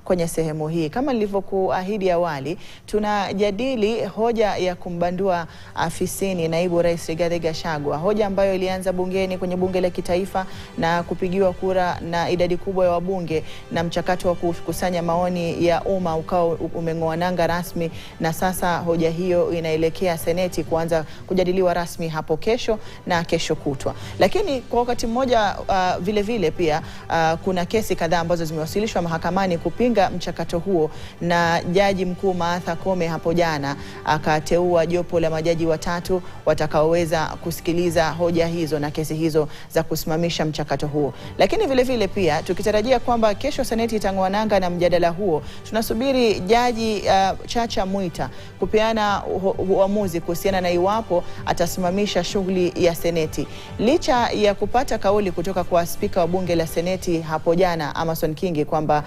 kwenye sehemu hii. Kama nilivyokuahidi awali, tunajadili hoja ya kumbandua afisini naibu rais Rigathi Gachagua, hoja ambayo ilianza bungeni kwenye bunge la kitaifa na kupigiwa kura na idadi kubwa ya wabunge, na mchakato wa kukusanya maoni ya umma ukao umeng'oa nanga rasmi, na sasa hoja hiyo inaelekea seneti kuanza kujadiliwa rasmi hapo kesho na kesho kutwa. Lakini kwa wakati mmoja vile vile pia kuna kesi kadhaa ambazo zimewasilishwa mahakamani kupinga mchakato huo, na jaji mkuu Martha Koome hapo jana akateua jopo la majaji watatu watakaoweza kusikiliza hoja hizo na kesi hizo za kusimamisha mchakato huo. Lakini vile vile pia tukitarajia kwamba kesho seneti itang'oa nanga na mjadala huo, tunasubiri jaji Chacha Mwita kupeana uamuzi kuhusiana na iwapo atasimamisha shughuli ya seneti. Licha ya kupata kauli kutoka kwa spika wa bunge la seneti hapo jana Amason Kingi kwamba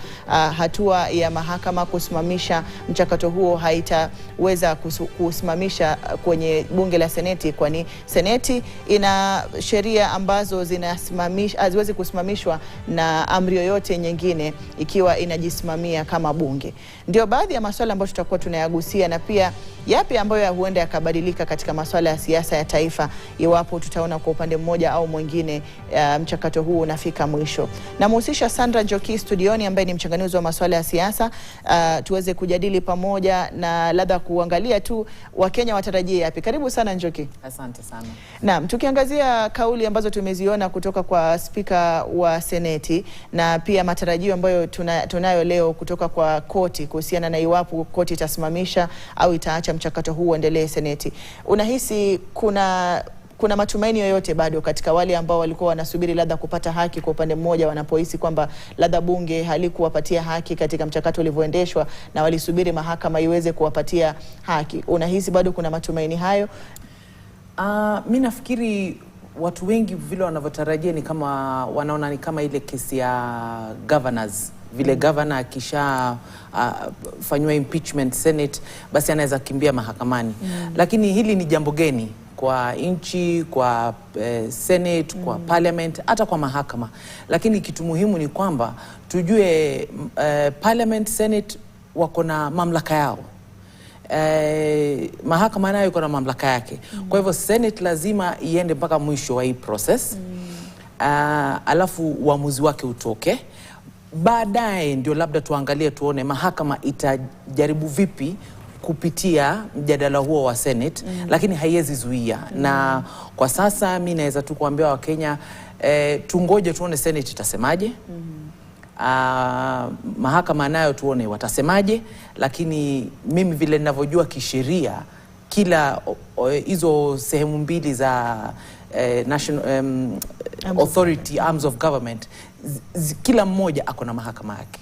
hatua ya mahakama kusimamisha mchakato huo haitaweza kusimamisha kwenye bunge la seneti, kwani seneti ina sheria ambazo haziwezi kusimamishwa na amri yoyote nyingine ikiwa inajisimamia kama bunge. Ndio baadhi ya masuala ambayo tutakuwa tunayagusia, na pia yapi ambayo huenda yakabadilika katika masuala ya siasa ya taifa iwapo tutaona kwa upande mmoja au mwingine mchakato huu unafika mwisho. Namhusisha Sandra Njoki studioni ambaye ni mchanganuzi wa masuala ya siasa, tuweze kujadili pamoja na labda kuangalia tu Wakenya watarajie yapi. Karibu sana Njoki. Asante sana. Naam, tukiangazia kauli ambazo tumeziona kutoka kwa spika wa seneti na pia matarajio ambayo tunayo leo kutoka kwa koti kuhusiana na iwapo koti itasimamisha au itaacha mchakato huu uendelee seneti. Unahisi kuna matumaini yoyote bado katika wale ambao walikuwa wanasubiri labda kupata haki kwa upande mmoja, wanapohisi kwamba labda bunge halikuwapatia haki katika mchakato ulivyoendeshwa na walisubiri mahakama iweze kuwapatia haki? Unahisi bado kuna matumaini hayo? Mimi nafikiri watu wengi vile wanavyotarajia ni kama wanaona ni kama ile kesi ya governors, vile governor akisha fanywa impeachment Senate basi anaweza kimbia mahakamani. Lakini hili ni jambo geni kwa nchi, kwa Senate, kwa Parliament, hata kwa mahakama. Lakini kitu muhimu ni kwamba tujue Parliament, Senate wako na mamlaka yao. Mahakama nayo iko na mamlaka yake. Kwa hivyo Senate lazima iende mpaka mwisho wa hii process. Alafu uamuzi wake utoke. Baadaye ndio labda tuangalie tuone mahakama itajaribu vipi kupitia mjadala huo wa Senate, lakini haiwezi zuia. Na kwa sasa mimi naweza tu kuambia Wakenya tungoje tuone Senate itasemaje. Mahakama nayo tuone watasemaje, lakini mimi vile ninavyojua kisheria kila hizo sehemu mbili za national authority arms of government kila mmoja ako na mahakama yake.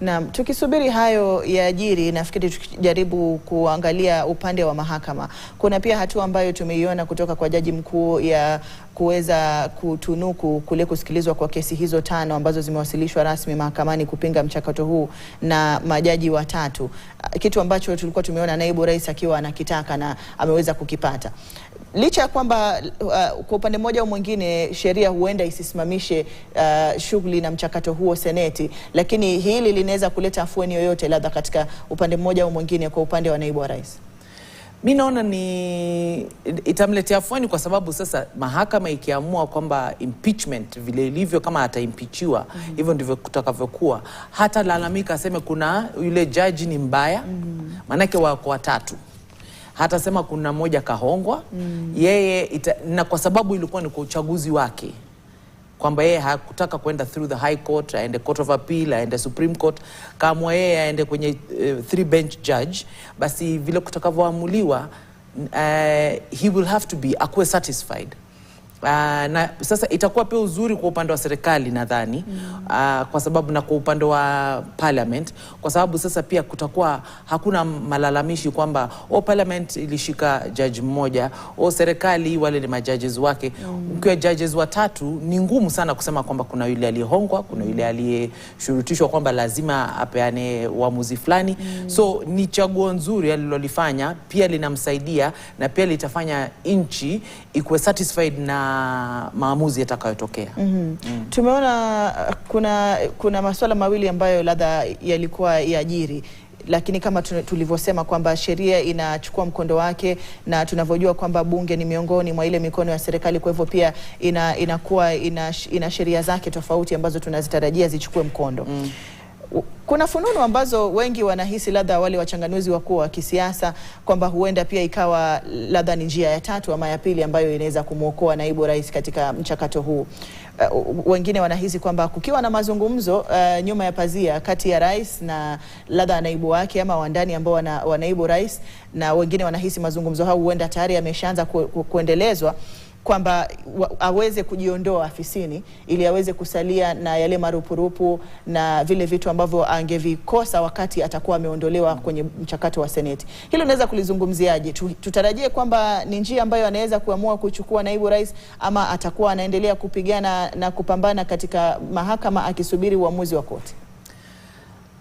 Na tukisubiri hayo yaajiri, nafikiri tukijaribu kuangalia upande wa mahakama, kuna pia hatua ambayo tumeiona kutoka kwa jaji mkuu ya kuweza kutunuku kule kusikilizwa kwa kesi hizo 5 ambazo zimewasilishwa rasmi mahakamani kupinga mchakato huu na majaji watatu, kitu ambacho tulikuwa tumeona naibu rais akiwa anakitaka na ameweza kukipata. Licha ya kwamba kwa upande mmoja au mwingine sheria huenda isisimamishe shughuli na mchakato huo seneti, lakini hili linaweza kuleta afueni yoyote labda katika upande mmoja au mwingine kwa upande wa naibu wa rais? Mimi naona ni itamletea afueni, kwa sababu sasa mahakama ikiamua kwamba impeachment vile ilivyo, kama ataimpichiwa hivyo ndivyo kutakavyokuwa, hata lalamika aseme kuna yule judge ni mbaya, manake wako watatu. Hata sema kuna mmoja kahongwa, yeye na kwa sababu ilikuwa ni kwa uchaguzi wake, kwamba yeye hakutaka kwenda through the high court, aende court of appeal, aende supreme court, kama yeye aende kwenye 3 bench judge, basi vile kutakavyoamuliwa he will have to be akuwe satisfied. Na sasa itakuwa pia uzuri kwa upande wa serikali nadhani, kwa sababu na kwa upande wa Parliament, kwa sababu sasa pia kutakuwa hakuna malalamishi kwamba Parliament ilishika judge mmoja, serikali wale ni majudges wake. Ukiwa judges watatu ni ngumu sana kusema kwamba kuna yule aliyehongwa, kuna yule aliyeshurutishwa kwamba lazima apeane uamuzi fulani. So ni chaguo nzuri alilolifanya, pia linamsaidia na pia litafanya nchi ikuwe satisfied na na maamuzi yatakayotokea. Tumeona kuna masuala mawili ambayo labda yalikuwa yaajiri, lakini kama tulivyosema kwamba sheria inachukua mkondo wake, na tunavyojua kwamba bunge ni miongoni mwa ile mikono ya serikali, kwa hivyo pia inakuwa ina sheria zake tofauti ambazo tunazitarajia zichukue mkondo. Kuna fununu ambazo wengi wanahisi labda wale wachanganuzi wakuu wa kisiasa kwamba huenda pia ikawa labda ni njia ya tatu ama ya pili ambayo inaweza kumuokoa naibu rais katika mchakato huu. Wengine wanahisi kwamba kukiwa na mazungumzo nyuma ya pazia kati ya rais na labda naibu wake ama wandani ambao wa naibu rais, na wengine wanahisi mazungumzo hao huenda tayari yameshaanza kuendelezwa, kwamba aweze kujiondoa afisini ili aweze kusalia na yale marupurupu na vile vitu ambavyo angevikosa wakati atakuwa ameondolewa kwenye mchakato wa Seneti. Hilo unaweza kulizungumziaje? Tutarajie kwamba ni njia ambayo anaweza kuamua kuchukua naibu rais, ama atakuwa anaendelea kupigana na kupambana katika mahakama akisubiri uamuzi wa koti?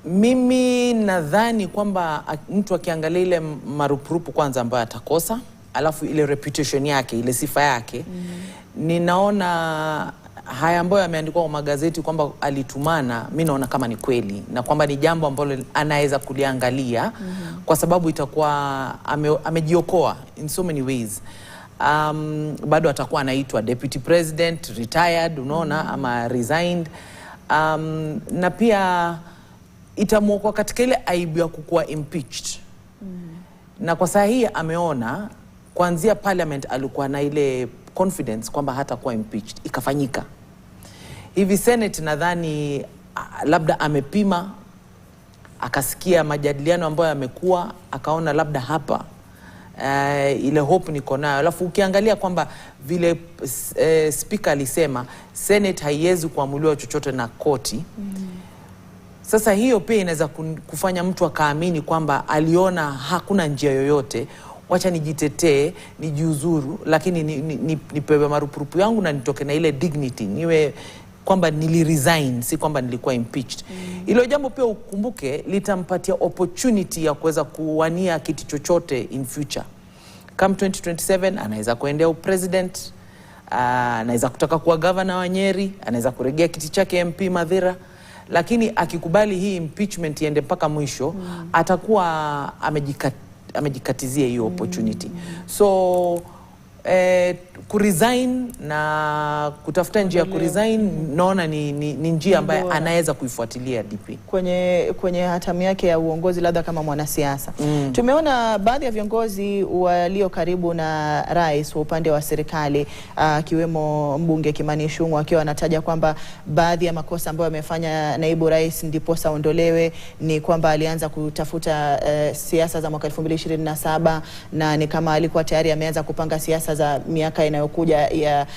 Mimi nadhani kwamba mtu akiangalia ile marupurupu kwanza ambayo atakosa, alafu ile reputation yake, ile sifa yake, ninaona haya ambayo yameandikwa kwa magazeti kwamba alitumana, mimi naona kama ni kweli, na kwamba ni jambo ambalo anaweza kuliangalia, kwa sababu itakuwa amejiokoa in so many ways. Bado atakuwa anaitwa deputy president, retired, unaona, ama resigned. Na pia itamuokoa katika ile aibu ya kukuwa impeached. Na kwa saa hii ameona kuanzia parliament alikuwa na ile confidence kwamba hata kuwa impeached, ikafanyika. Hivi Senate nadhani labda amepima, akasikia majadiliano ambayo yamekuwa, akaona labda hapa ile hope niko nayo. Alafu ukiangalia kwamba vile speaker alisema Senate haiwezi kuamuliwa chochote na koti. Sasa hiyo pia inaweza kufanya mtu akaamini kwamba aliona hakuna njia yoyote, wacha nijitetee, nijiuzuru, lakini nipewe marupurupu yangu na nitoke na ile dignity, niwe kwamba niliresign, si kwamba nilikuwa impeached. Hilo jambo pia ukumbuke litampatia opportunity ya kuweza kuwania kiti chochote in future. Come 2027 anaweza kuendea president, anaweza kutaka kuwa governor wa Nyeri, anaweza kuregea kiti chake MP Mathira. Lakini akikubali hii impeachment iende mpaka mwisho, atakuwa amejikatizia hiyo opportunity. So kuresign na kutafuta njia ya kuresign, naona ni njia ambayo anaweza kuifuatilia DP kwenye hatamu yake ya uongozi, labda kama mwanasiasa. Tumeona baadhi ya viongozi walio karibu na rais wa upande wa serikali, akiwemo mbunge Kimani Ichung'wah, akiwa anataja kwamba baadhi ya makosa ambayo amefanya naibu rais ndipo saondolewe ni kwamba alianza kutafuta siasa za mwaka 2027, na ni kama alikuwa tayari ameanza kupanga siasa za miaka inayokuja ya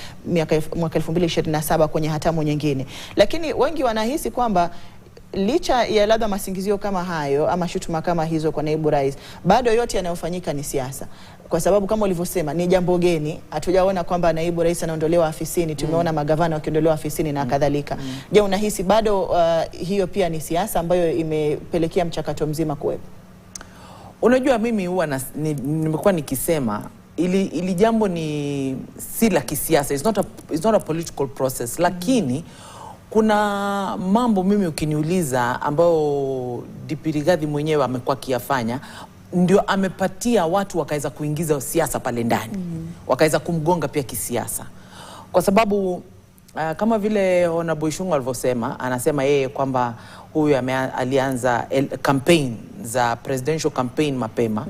mwaka 2027 kwenye hatamu nyingine. Lakini wengi wanahisi kwamba licha ya labda masingizio kama hayo ama shutuma kama hizo kwa naibu rais, bado yote yanayofanyika ni siasa, kwa sababu kama ulivyosema ni jambo geni. Hatujaona kwamba naibu rais anaondolewa afisini, tumeona magavana wakiondolewa afisini na kadhalika. Je, unahisi bado hiyo pia ni siasa ambayo imepelekea mchakato mzima kuwepo? Unajua, mimi huwa nimekuwa nikisema ili jambo ni si la kisiasa, it's not a political process. Lakini kuna mambo mimi ukiniuliza ambao DP Rigathi mwenyewe amekuwa akiyafanya, ndio amepatia watu wakaweza kuingiza siasa pale ndani, wakaweza kumgonga pia kisiasa. Kwa sababu kama vile Honorable Ichung'wah alivyosema, anasema yeye kwamba huyu alianza campaign za presidential campaign mapema.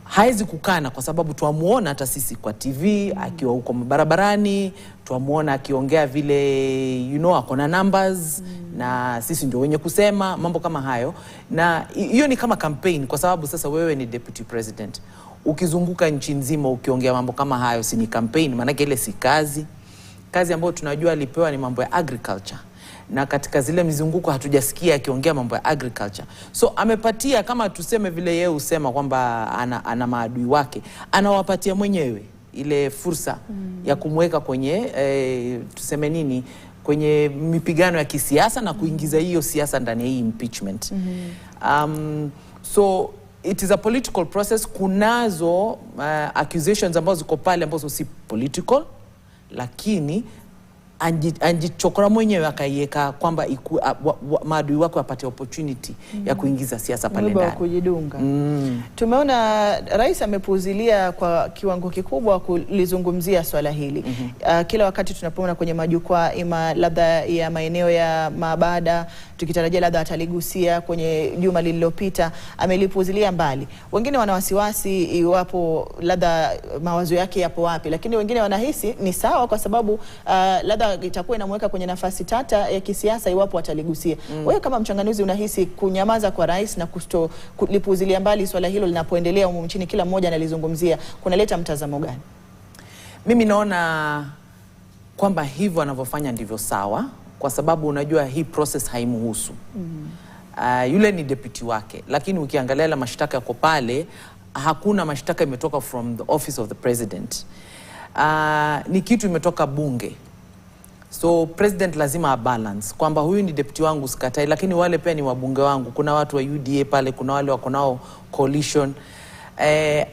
Haezi kukana, kwa sababu tuamuona hata sisi kwa TV akiwa huko barabarani, tuamuona akiongea vile akona numbers, na sisi ndio wenye kusema mambo kama hayo. Na hiyo ni kama campaign, kwa sababu sasa wewe ni deputy president, ukizunguka nchi nzima ukiongea mambo kama hayo, si ni campaign? Maana ile si kazi ambayo tunajua alipewa ni mambo ya agriculture, na katika zile mizunguko hatujasikia akiongea mambo ya agriculture. So amepatia, kama tuseme vile yeye usema kwamba ana maadui wake, anawapatia mwenyewe ile fursa ya kumweka kwenye tuseme nini, kwenye mipigano ya kisiasa na kuingiza hiyo siasa ndani ya hii impeachment. So it is a political process. Kunazo accusations ambazo ziko pale ambazo si political, lakini anjichokora mwenyewe akaiweka kwamba maadui wako wapate opportunity ya kuingiza siasa pale ndani. Kujidunga. Tumeona rais amepuuzilia kwa kiwango kikubwa kulizungumzia swala hili. Kila wakati tunapoona kwenye majukwaa ima labda ya maeneo ya maabada, tukitarajia labda ataligusia kwenye juma lililopita, amelipuuzilia mbali. Wengine wana wasiwasi iwapo labda mawazo yake yapo wapi, lakini wengine wanahisi ni sawa kwa sababu labda itakuwa inamweka kwenye nafasi tata ya kisiasa iwapo ataligusia. Wewe kama mchanganuzi unahisi kunyamaza kwa rais na kulipuuzilia mbali swala hilo linapoendelea humu nchini, kila mmoja analizungumzia, kunaleta mtazamo gani? Mimi naona kwamba hivyo anavyofanya ndivyo sawa, kwa sababu unajua hii process haimuhusu. Yule ni deputy wake, lakini ukiangalia ile mashtaka yako pale, hakuna mashtaka imetoka from the office of the president. Ni kitu imetoka bunge. So president lazima balance kwamba huyu ni deputy wangu sikatai, lakini wale pia ni wabunge wangu. Kuna watu wa UDA pale, kuna wale wako nao coalition.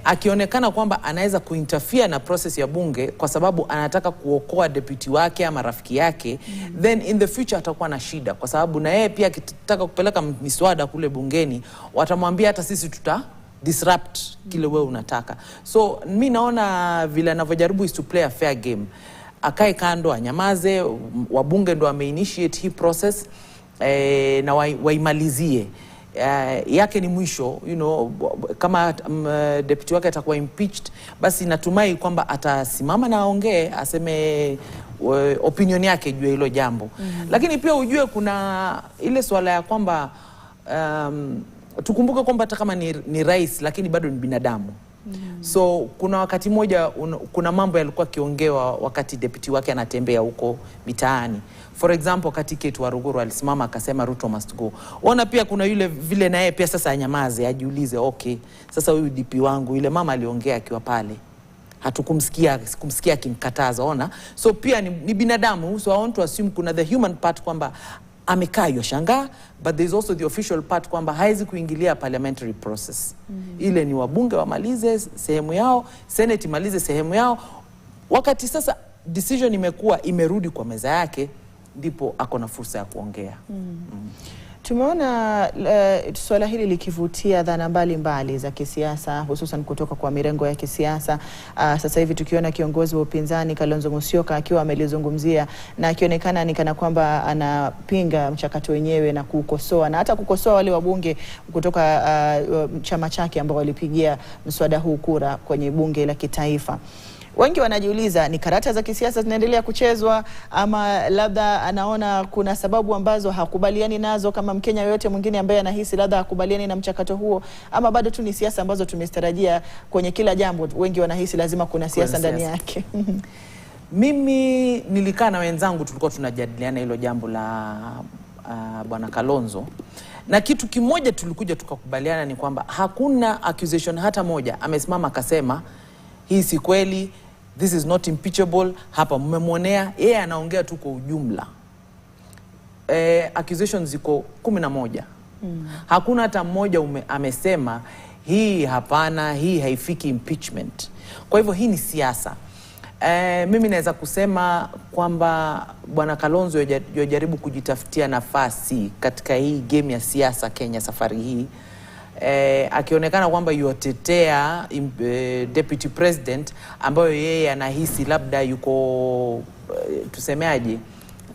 Akionekana kwamba anaweza kuinterfere na process ya bunge kwa sababu anataka kuokoa deputy wake ama rafiki yake, then in the future atakuwa na shida, kwa sababu na yeye pia akitaka kupeleka miswada kule bungeni watamwambia hata sisi tuta disrupt kile wewe unataka. So mimi naona vile anavyojaribu is to play a fair game. Akae kando, anyamaze, wabunge ndo wameinitiate hii process na waimalizie. Yake ni mwisho, kama deputy wake atakuwa impeached, basi natumai kwamba atasimama na aongee, aseme opinion yake juu hilo jambo. Lakini pia ujue kuna ile swala ya kwamba tukumbuke kwamba hata kama ni rais, lakini bado ni binadamu. So kuna wakati moja kuna mambo yalikuwa kiongewa wakati deputy wake anatembea huko mitaani. For example, wakati Kate Waruguru alisimama akasema Ruto must go. Ona pia kuna yule vile naye pia sasa anyamaze, ajiulize, okay, sasa huyu DP wangu yule mama aliongea akiwa pale, hatukumsikia akimkataza. Ona, so pia ni binadamu. So I want to assume kuna the human part kwamba amekaa yoshangaa, but there is also the official part kwamba haizi kuingilia parliamentary process. Ile ni wabunge wamalize sehemu yao, Senate imalize sehemu yao. Wakati sasa decision imekuwa imerudi kwa meza yake, ndipo ako na fursa ya kuongea. Tumeona swala hili likivutia dhana mbalimbali za kisiasa, hususan kutoka kwa mirengo ya kisiasa. Sasa hivi tukiona kiongozi wa upinzani Kalonzo Musyoka akiwa amelizungumzia na akionekana ni kana kwamba anapinga mchakato wenyewe na kukosoa na hata kukosoa wale wabunge kutoka chama chake ambao walipigia mswada huu kura kwenye bunge la kitaifa. Wengi wanajiuliza ni karata za kisiasa zinaendelea kuchezwa, ama labda anaona kuna sababu ambazo hakubaliani nazo kama Mkenya yote mwingine ambaye anahisi labda hakubaliani na mchakato huo, ama bado tu ni siasa ambazo tumestarajia kwenye kila jambo. Wengi wanahisi lazima kuna siasa ndani yake. Mimi nilikaa na wenzangu, tulikuwa tunajadiliana hilo jambo la Bwana Kalonzo, na kitu kimoja tulikuja tukakubaliana ni kwamba hakuna accusation hata moja amesimama akasema hii si kweli, this is not impeachable, hapa mmemwonea. Yeye anaongea tu kwa ujumla. Accusations ziko 11. Hakuna hata mmoja amesema hii hapana, hii haifiki impeachment. Kwa hivyo hii ni siasa. Mimi naweza kusema kwamba Bwana Kalonzo yajaribu kujitafutia nafasi katika hii game ya siasa Kenya safari hii. Akionekana kwamba yuotetea deputy president ambayo yeye anahisi labda yuko tusemeaje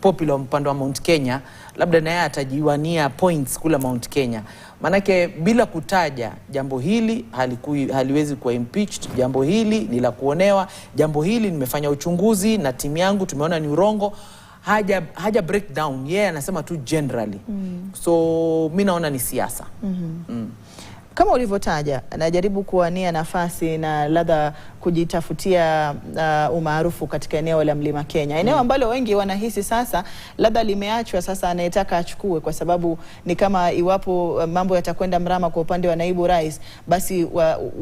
popular mpando wa Mount Kenya, labda naye atajiwania points kula Mount Kenya. Manake bila kutaja jambo hili haliwezi kuwa impeached, jambo hili ni la kuonewa, jambo hili nimefanya uchunguzi na timu yangu tumeona ni urongo, haja breakdown. Yeye anasema tu generally. So mimi naona ni siasa. Kama ulivyotaja, anajaribu kuwania nafasi na labda kujitafutia umaarufu katika eneo la Mlima Kenya. Eneo ambalo wengi wanahisi sasa labda limeachwa, sasa anayetaka achukue, kwa sababu ni kama iwapo mambo yatakwenda mrama kwa upande wa naibu rais, basi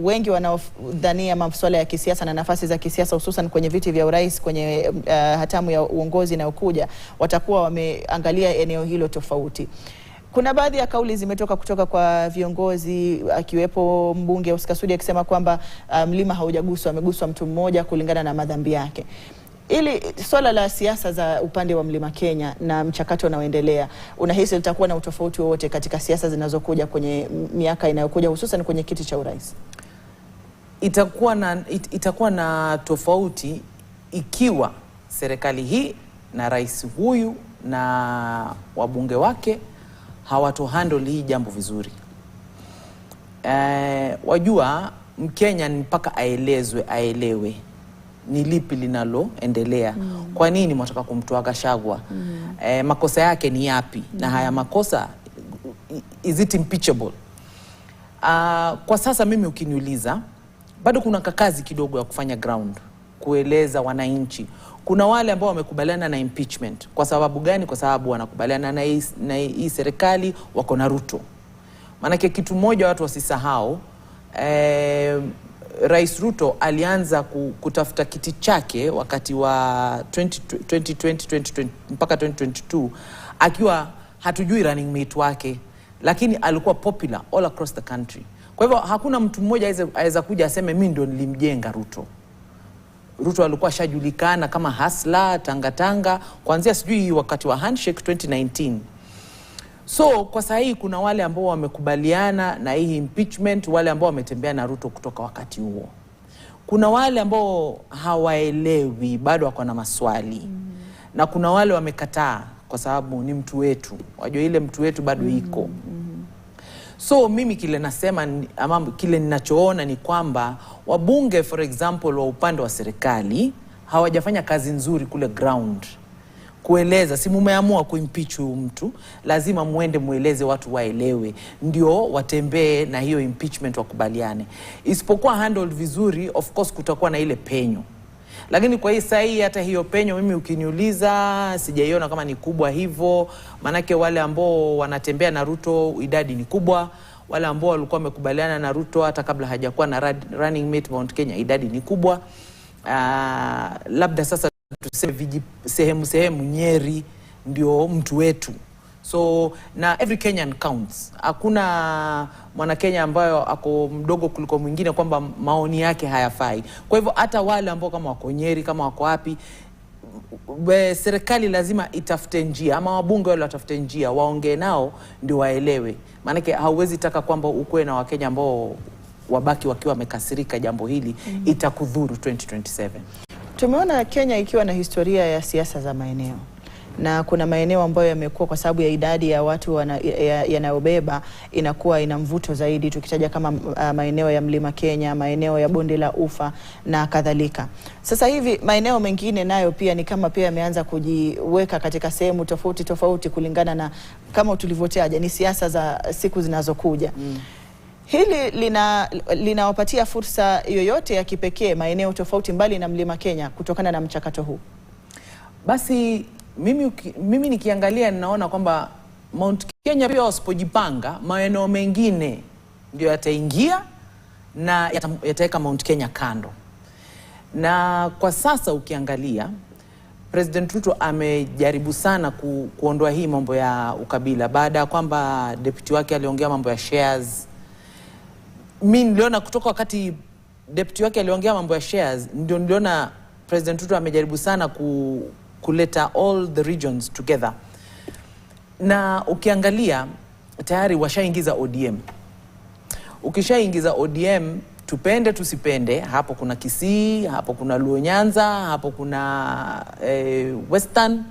wengi wanaodhania masuala ya kisiasa na nafasi za kisiasa hususan kwenye viti vya urais kwenye hatamu ya uongozi inayokuja watakuwa wameangalia eneo hilo tofauti. Kuna baadhi ya kauli zimetoka kutoka kwa viongozi, akiwepo mbunge Oscar Sudi akisema kwamba mlima haujaguswa, ameguswa mtu mmoja kulingana na madhambi yake. Ili swala la siasa za upande wa Mlima Kenya na mchakato unaoendelea, unahisi litakuwa na utofauti wowote katika siasa zinazokuja kwenye miaka inayokuja, hususan kwenye kiti cha urais? Itakuwa na tofauti ikiwa serikali hii na rais huyu na wabunge wake hawatohandle hii jambo vizuri. Wajua Mkenya ni mpaka aelewe ni lipi linaloendelea. Kwa nini mwataka kumtoa Gachagua? Makosa yake ni yapi? Na haya makosa, is it impeachable? Kwa sasa mimi ukiniuliza, bado kuna kazi kidogo ya kufanya ground, kueleza wananchi. Kuna wale ambao wamekubaliana na impeachment. Kwa sababu gani? Kwa sababu wanakubaliana na hii serikali, wako na Ruto. Manake kitu moja watu wasisahau, Rais Ruto alianza kutafuta kiti chake wakati wa 2020 mpaka 2022 akiwa hatujui running mate wake, lakini alikuwa popular all across the country. Kwa hivyo hakuna mtu mmoja aweza kuja aseme mimi ndio nilimjenga Ruto. Ruto alikuwa shajulikana kama hustler, tanga kuanzia sijui wakati wa handshake 2019. So kwa sahihi kuna wale ambao wamekubaliana na hii impeachment, wale ambao wametembea na Ruto kutoka wakati huo. Kuna wale ambao hawaelewi, bado wako na maswali. Na kuna wale wamekataa kwa sababu ni mtu wetu. Wajua ile mtu wetu bado iko. So mimi kile nasema ama kile ninachoona ni kwamba wabunge for example wa upande wa serikali hawajafanya kazi nzuri kule ground. Kueleza, si mumeamua kuimpeach huyu mtu, lazima muende mueleze watu waelewe, ndio watembee na hiyo impeachment wakubaliane. Isipokuwa handled vizuri, of course kutakuwa na ile penyo. Lakini kwa hii sahi hata hiyo penyo mimi ukiniuliza sijaiona kama ni kubwa hivyo, manake wale ambao wanatembea na Ruto idadi ni kubwa, wale ambao walikuwa wamekubaliana na Ruto hata kabla hajakuwa na running mate Mount Kenya idadi ni kubwa. Labda sasa tuseme sehemu Nyeri ndio mtu wetu. So na every Kenyan counts. Hakuna mwana Kenya ambayo ako mdogo kuliko mwingine kwamba maoni yake hayafai. Kwa hivyo hata wale ambao kama wako Nyeri, kama wako wapi, serikali lazima itafute njia, ama wabunge wale watafute njia, waongee nao ndio waelewe. Maanake hauwezi taka kwamba ukue na Wakenya ambao wabaki wakiwa wamekasirika jambo hili, itakudhuru 2027. Tumeona Kenya ikiwa na historia ya siasa za maeneo. Na kuna maeneo ambayo yamekuwa kwa sababu ya idadi ya watu yanayobeba inakuwa ina mvuto zaidi, tukitaja kama maeneo ya Mlima Kenya, maeneo ya Bonde la Ufa na kadhalika. Sasa hivi maeneo mengine nayo pia ni kama pia yameanza kujiweka katika sehemu tofauti kulingana na kama tulivyotaja ni siasa za siku zinazokuja. Hili linawapatia fursa yoyote ya kipekee maeneo tofauti mbali na Mlima Kenya kutokana na mchakato huu? Basi mimi nikiangalia ninaona kwamba Mount Kenya pia wasipojipanga, maeneo mengine ndio yataingia na yataweka Mount Kenya kando. Na kwa sasa ukiangalia President Ruto amejaribu sana kuondoa hii mambo ya ukabila, baada ya kwamba deputy wake aliongea mambo ya shares. Mimi niliona kutoka wakati deputy wake aliongea mambo ya shares, ndio niliona President Ruto amejaribu sana kuleta all the regions together. Na ukiangalia tayari washaingiza ODM. Ukishaingiza ODM, tupende tusipende, hapo kuna Kisii, hapo kuna Luo Nyanza, hapo kuna Western,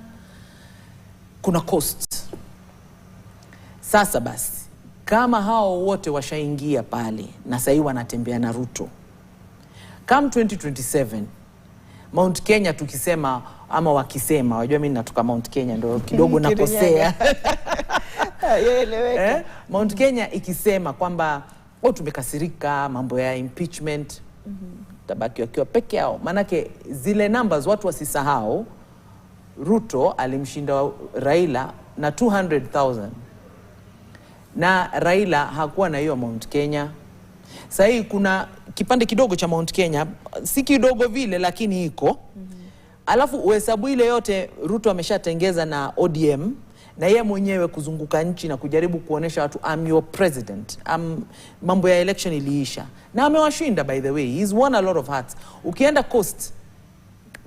kuna Coast. Sasa basi, kama hao wote washaingia pale na sasa wanatembea na Ruto, come 2027 Mount Kenya tukisema ama wakisema, wajua mimi natoka Mount Kenya ndio kidogo nakosea. Mount Kenya ikisema kwamba tumekasirika mambo ya impeachment, tabaki wakiwa peke yao. Manake zile numbers watu wasisahau, Ruto alimshinda Raila na 200,000. Na Raila hakuwa na hiyo Mount Kenya. Sasa hii kuna kipande kidogo cha Mount Kenya, si kidogo vile lakini iko. Alafu uhesabu ile yote Ruto ameshatengeza na ODM, na yeye mwenyewe kuzunguka nchi na kujaribu kuonesha watu I'm your president. Mambo ya election iliisha. Na amewashinda by the way. He's won a lot of hearts. Ukienda Coast,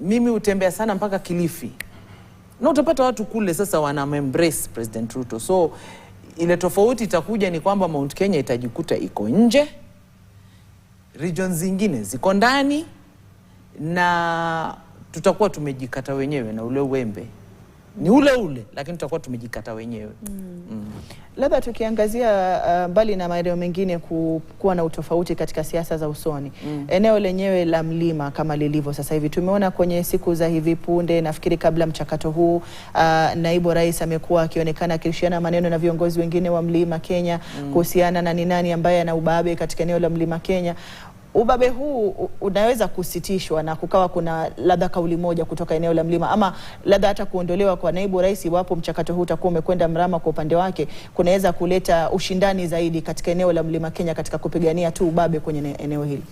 mimi utembea sana mpaka Kilifi. Na utapata watu kule sasa wana embrace President Ruto. So ile tofauti itakuja ni kwamba Mount Kenya itajikuta iko nje, regions zingine ziko ndani, na tutakuwa tumejikata wenyewe, na ule wembe ni ule lakini tutakuwa tumejikata wenyewe. Labda tukiangazia mbali na maeneo mengine kuwa na utofauti katika siasa za usoni, eneo lenyewe la mlima kama lilivyo sasa hivi, tumeona kwenye siku za hivi punde, nafikiri kabla mchakato huu, naibu rais amekuwa akionekana akishirikiana maneno na viongozi wengine wa mlima Kenya kuhusiana na ni nani ambaye ana ubabe katika eneo la mlima Kenya. Ubabe huu unaweza kusitishwa na kukawa kuna labda kauli moja kutoka eneo la mlima, ama labda hata kuondolewa kwa naibu rais iwapo mchakato huu utakuwa umekwenda mrama kwa upande wake, kunaweza kuleta ushindani zaidi katika eneo la mlima Kenya katika kupigania tu ubabe kwenye eneo hili.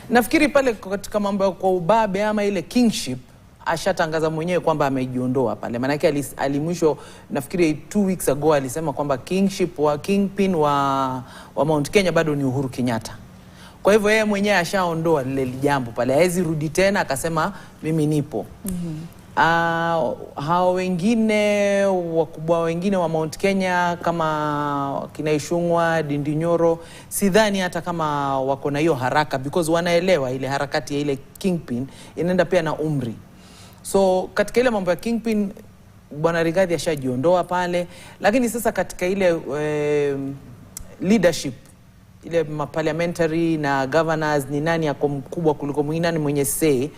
Nafikiri pale katika mambo ya kwa ubabe ama ile kingship, ashatangaza mwenyewe kwamba amejiondoa pale. Maana yake alimwisho nafikiri 2 weeks ago alisema kwamba kingship wa kingpin wa Mount Kenya bado ni Uhuru Kenyatta. Kwa hivyo yeye mwenyewe ashaondoa lile jambo pale. Haezi rudi tena akasema mimi nipo. Hao wengine wakubwa wengine wa Mount Kenya kama kina Ishungwa, Dindinyoro, sidhani hata kama wako na hiyo haraka, because wanaelewa ile harakati ya ile kingpin inaenda pia na umri. So katika ile mambo ya kingpin Bwana Rigathi ashajiondoa pale, lakini sasa katika ile leadership, ile parliamentary na governors, ni nani yako mkubwa kuliko mwingine, ni mwenye say,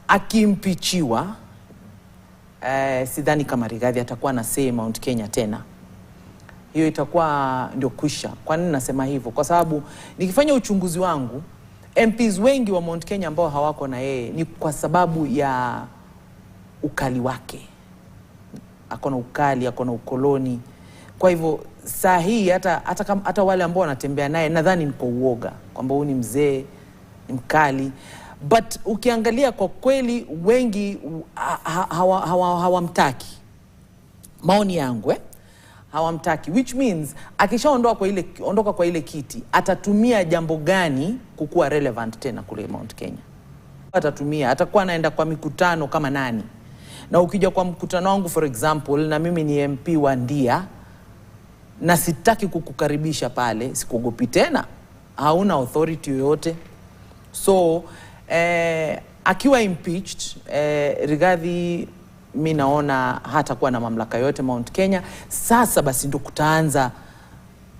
akimpichiwa sidhani kama Rigathi atakuwa na say Mount Kenya tena. Hiyo itakuwa ndio kwisha. Kwa nini nasema hivyo? Kwa sababu nikifanya uchunguzi wangu, MPs wengi wa Mount Kenya ambao hawako na yeye ni kwa sababu ya ukali wake. Akona ukali, akona ukoloni. Kwa hivyo saa hii hata wale ambao wanatembea naye nadhani ni kwa uoga kwamba huyu ni mzee, ni mkali. But ukiangalia kwa kweli wengi hawamtaki. Maoni yangu hawamtaki, which means ondoka kwa ile kiti, atatumia jambo gani kukuwa relevant tena kule Mount Kenya? Atakuwa anaenda kwa mikutano kama nani? Na ukija kwa mkutano wangu for example, na mimi ni MP wa Ndia na sitaki kukukaribisha pale, sikuogopi tena, hauna authority yoyote. So akiwa impeached, Rigathi mimi naona hatakuwa na mamlaka yote Mount Kenya. Sasa basi ndo kutaanza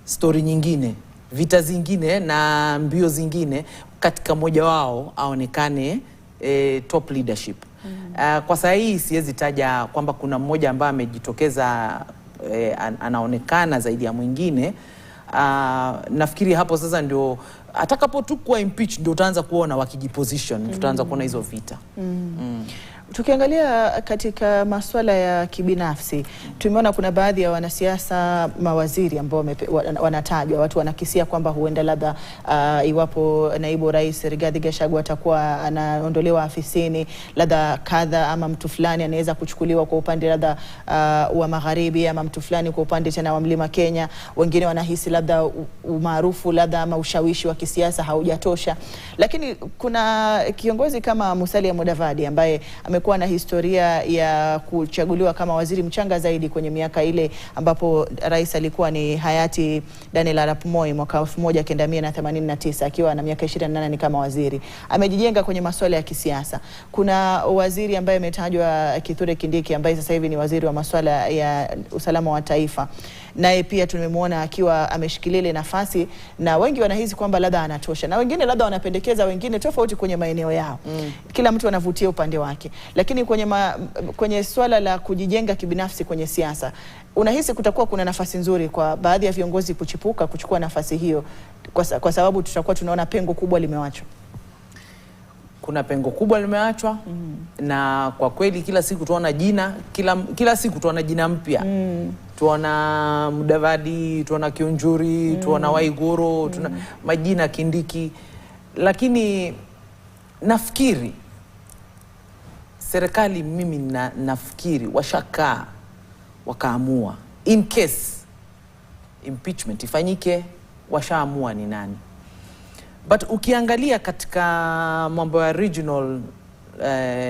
story nyingine, vita zingine na mbio zingine, katika mmoja wao aonekane top leadership. Kwa sasa hii siwezi taja kwamba kuna mmoja ambaye amejitokeza anaonekana zaidi ya mwingine. Nafikiri hapo sasa ndio atakapotukua impeach ndio utaanza kuona wakijiposition, tutaanza kuona hizo vita. Tukiangalia katika masuala ya kibinafsi, tumeona kuna baadhi ya wanasiasa, mawaziri ambao wanatajwa, watu wanakisia kwamba huenda labda iwapo naibu rais Rigathi Gachagua atakuwa anaondolewa afisini, labda kadha ama mtu fulani anaweza kuchukuliwa kwa upande labda wa magharibi, ama mtu fulani kwa upande tena wa mlima Kenya. Wengine wanahisi labda umaarufu labda ama ushawishi wa kisiasa haujatosha. Lakini kuna kiongozi kama Musalia Mudavadi ambaye amekuwa na historia ya kuchaguliwa kama waziri mchanga zaidi kwenye miaka ile ambapo rais alikuwa ni hayati Daniel Arap Moi mwaka 1989, akiwa na miaka 28 ni kama waziri. Amejijenga kwenye masuala ya kisiasa. Kuna waziri ambaye ametajwa Kithure Kindiki ambaye sasa hivi ni waziri wa masuala ya usalama wa taifa. Naye pia tumemwona akiwa ameshikilia ile nafasi, na wengi wanahisi kwamba labda anatosha, na wengine labda wanapendekeza wengine tofauti kwenye maeneo yao. Kila mtu anavutia upande wake. Lakini kwenye swala la kujijenga kibinafsi kwenye siasa, unahisi kutakuwa kuna nafasi nzuri kwa baadhi ya viongozi kuchipuka kuchukua nafasi hiyo, kwa sababu tutakuwa tunaona pengo kubwa limewachwa? Kuna pengo kubwa limeachwa, na kwa kweli kila siku tuona jina, kila siku tuona jina mpya. Tuona Mudavadi, tuona Kiunjuri, tuona Waiguru, tuona majina Kindiki. Lakini nafikiri serikali, mimi nafikiri washakaa wakaamua in case impeachment ifanyike, washaamua ni nani. But ukiangalia katika mambo ya regional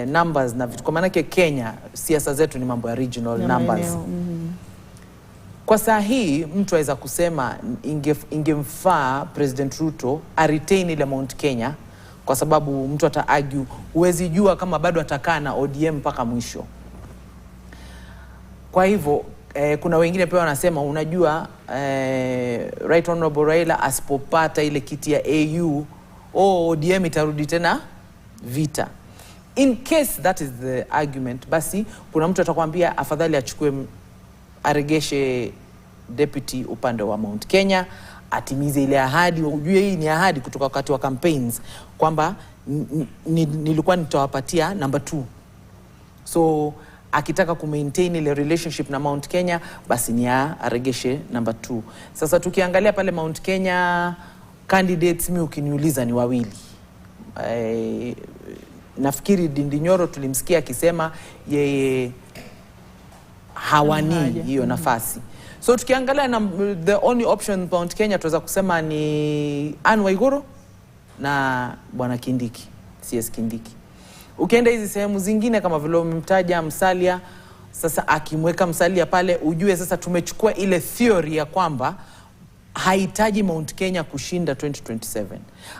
numbers na vitu. Kwa maana Kenya siasa zetu ni mambo ya regional numbers. Kwa saa hii mtu aweza kusema ingemfaa President Ruto retain ile Mount Kenya, kwa sababu mtu ata-argue huwezi jua kama bado atakaa na ODM mpaka mwisho. Kwa hivyo kuna wengine pia wanasema unajua Right Honorable Raila asipopata ile kiti ya AU ODM itarudi tena vita. In case that is the argument, basi kuna mtu atakwambia afadhali achukue aregeshe deputy upande wa Mount Kenya, atimize ile ahadi. Ujue hii ni ahadi kutoka wakati wa campaigns kwamba nilikuwa nitawapatia number 2. So akitaka kumaintain ile relationship na Mount Kenya, basi ni aregeshe number 2. Sasa tukiangalia pale Mount Kenya candidates, mimi ukiniuliza ni wawili. Nafikiri Ndindi Nyoro tulimsikia akisema yeye hawani hiyo nafasi. So tukiangalia the only option Mount Kenya tuweza kusema ni Anne Waiguru na Bwana Kindiki, CS Kindiki. Ukienda hizi sehemu zingine kama vile umemtaja Musalia, sasa akimweka Musalia pale, ujue sasa tumechukua ile theory ya kwamba hahitaji Mount Kenya kushinda 2027.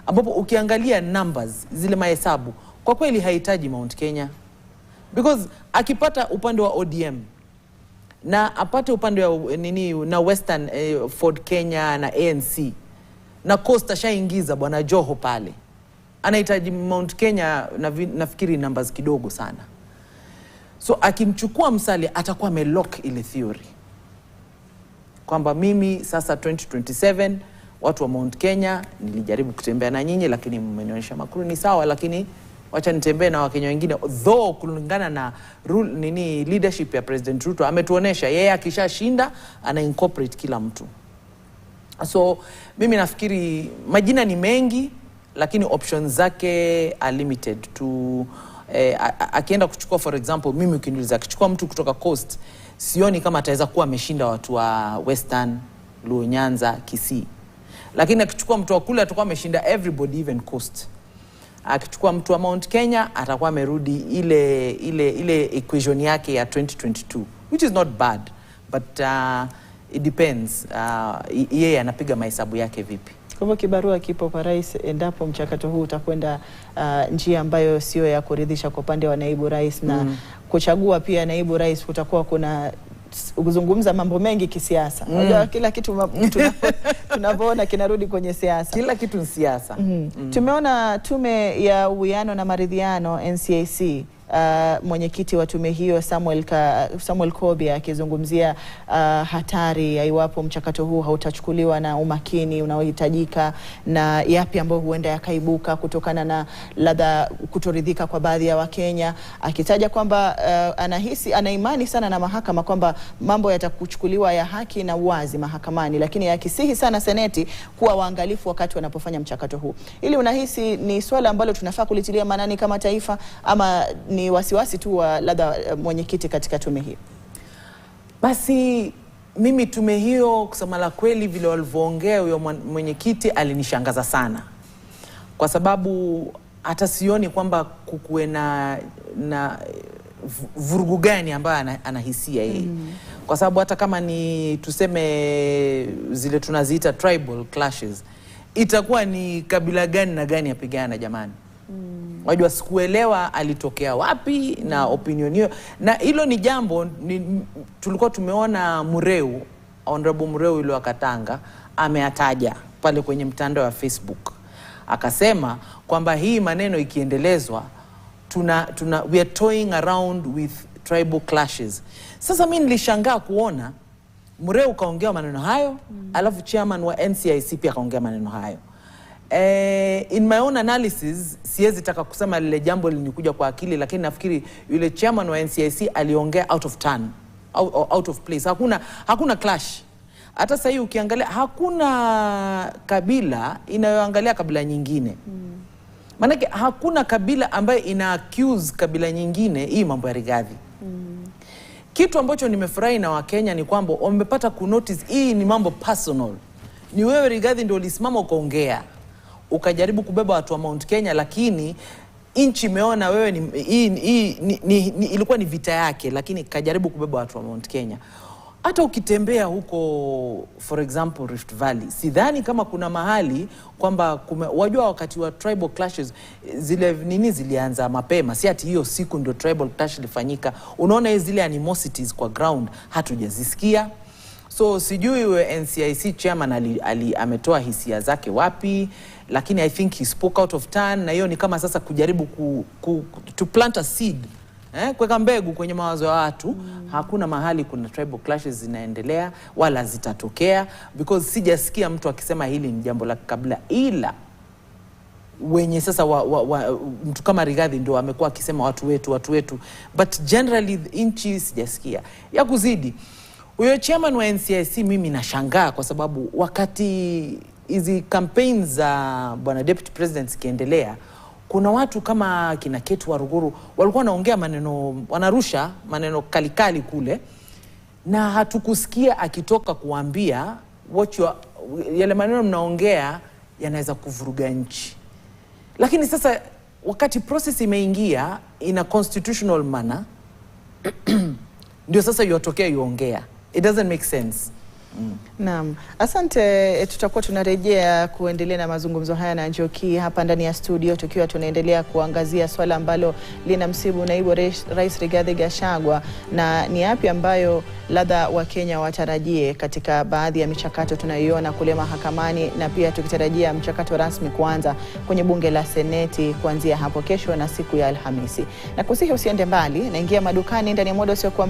Ambapo ukiangalia numbers, zile mahesabu, kwa kweli hahitaji Mount Kenya. Because akipata upande wa ODM na apate upande wa na Western Ford Kenya na ANC na Coast ashaingiza Bwana Joho pale, anahitaji Mount Kenya nafikiri numbers kidogo sana. So akimchukua Musalia atakuwa amelock ile theory kwamba mimi sasa 2027 watu wa Mount Kenya nilijaribu kutembea na nyinyi, lakini mmenionyesha makuru ni sawa, lakini wacha nitembee na Wakenya wengine. Though kulingana na leadership ya President Ruto ametuonesha yeye akishashinda ana incorporate kila mtu. So mimi nafikiri majina ni mengi, lakini options zake are limited to akienda kuchukua, for example, mimi ukiniuliza akichukua mtu kutoka Coast, sioni kama ataweza kuwa ameshinda watu wa Western, Luo, Nyanza, Kisii. Lakini akichukua mtu wa kule atakuwa ameshinda everybody, even Coast. Akichukua mtu wa Mount Kenya atakuwa amerudi ile equation yake ya 2022, which is not bad, but it depends yeye anapiga mahesabu yake vipi. Kwa hivyo kibarua kipo kwa rais endapo mchakato huu utakwenda njia ambayo sio ya kuridhisha kwa upande wa naibu rais, na kuchagua pia naibu rais kutakuwa kuna kuzungumza mambo mengi kisiasa. Unajua kila kitu tunavyoona kinarudi kwenye siasa. Kila kitu ni siasa. Tumeona tume ya uwiano na maridhiano NCIC, mwenyekiti wa tume hiyo Samuel Kobia akizungumzia hatari ya iwapo mchakato huu hautachukuliwa na umakini unaohitajika, na yapi ambayo huenda yakaibuka kutokana na ladha kutoridhika kwa baadhi ya Wakenya, akitaja kwamba ana imani sana na mahakama kwamba mambo yatakuchukuliwa ya haki na uwazi mahakamani, lakini akisihi sana seneti kuwa waangalifu wakati wanapofanya mchakato huu. Ili unahisi ni swala ambalo tunafaa kulitilia maanani kama taifa, ama ni wasiwasi tu wa ladha mwenyekiti katika tume hii? Basi mimi tume hiyo kusema la kweli vile walivyoongea huyo mwenyekiti alinishangaza sana, kwa sababu hata sioni kwamba kukuwe na vurugu gani ambayo anahisia yeye. Kwa sababu hata kama ni tuseme zile tunaziita tribal clashes, itakuwa ni kabila gani na gani yapigana jamani? Wajua sikuelewa alitokea wapi na opinion hiyo. Na hilo ni jambo tulikuwa tumeona Mureu, Honorable Mureu ile wa Katanga ameataja pale kwenye mtandao wa Facebook. Akasema kwamba hii maneno ikiendelezwa we are toying around with tribal clashes. Sasa mimi nilishangaa kuona Mureu kaongea maneno hayo, alafu chairman wa NCIC pia kaongea maneno hayo. In my own analysis siwezi taka kusema lile jambo linikuja kwa akili, lakini nafikiri yule chairman wa NCIC aliongea out of turn, out of place. Hakuna clash. Hata sasa hivi ukiangalia hakuna kabila inayoangalia kabila nyingine. Maana hakuna kabila ambaye ina accuse kabila nyingine hii mambo ya Rigathi. Kitu ambacho nimefurahi na Wakenya ni kwamba wamepata kunotice hii ni mambo personal. Ni wewe Rigathi ndio ulisimama ukaongea, ukajaribu kubeba watu wa Mount Kenya, lakini inchi imeona wewe ilikuwa ni vita yake, lakini kajaribu kubeba watu wa Mount Kenya. Hata ukitembea huko, for example, Rift Valley, sidhani kama kuna mahali kwamba wajua wakati wa tribal clashes zile zilianza mapema, si ati hiyo siku ndio tribal clash ilifanyika. Unaona zile animosities kwa ground hatujazisikia. So sijui NCIC chairman ametoa hisia zake wapi, lakini I think he spoke out of turn, na hiyo ni kama sasa kujaribu to plant a seed, kuweka mbegu kwenye mawazo ya watu. Hakuna mahali kuna tribal clashes zinaendelea wala zitatokea, because sijasikia mtu akisema hili ni jambo la kabla, ila wenye sasa mtu kama Rigathi ndio amekuwa akisema watu wetu, but generally inchi sijasikia. Ya kuzidi huyo chairman wa NCIC, mimi nashangaa kwa sababu wakati hizi campaigns za bwana deputy president zikiendelea, kuna watu kama kina Ketu Waruguru walikuwa wanaongea maneno, wanarusha maneno kalikali kule, na hatukusikia akitoka kuambia yale maneno mnaongea yanaweza kuvuruga nchi. Lakini sasa wakati process imeingia in a constitutional manner, ndio sasa yotokea yuongea. It doesn't make sense. Naam. Asante, tutakuwa tunarejea kuendelea na mazungumzo haya na Njoki hapa ndani ya studio, tukiwa tunaendelea kuangazia swala ambalo linamsibu naibu rais Rigathi Gachagua, na ni yapi ambayo ladha wa Kenya watarajie katika baadhi ya michakato tunayoiona kule mahakamani, na pia tukitarajia mchakato rasmi kuanza kwenye bunge la Seneti kuanzia hapo kesho na siku ya Alhamisi. Na kusihi usiende mbali, naingia madukani ndani ya muda usiokuwa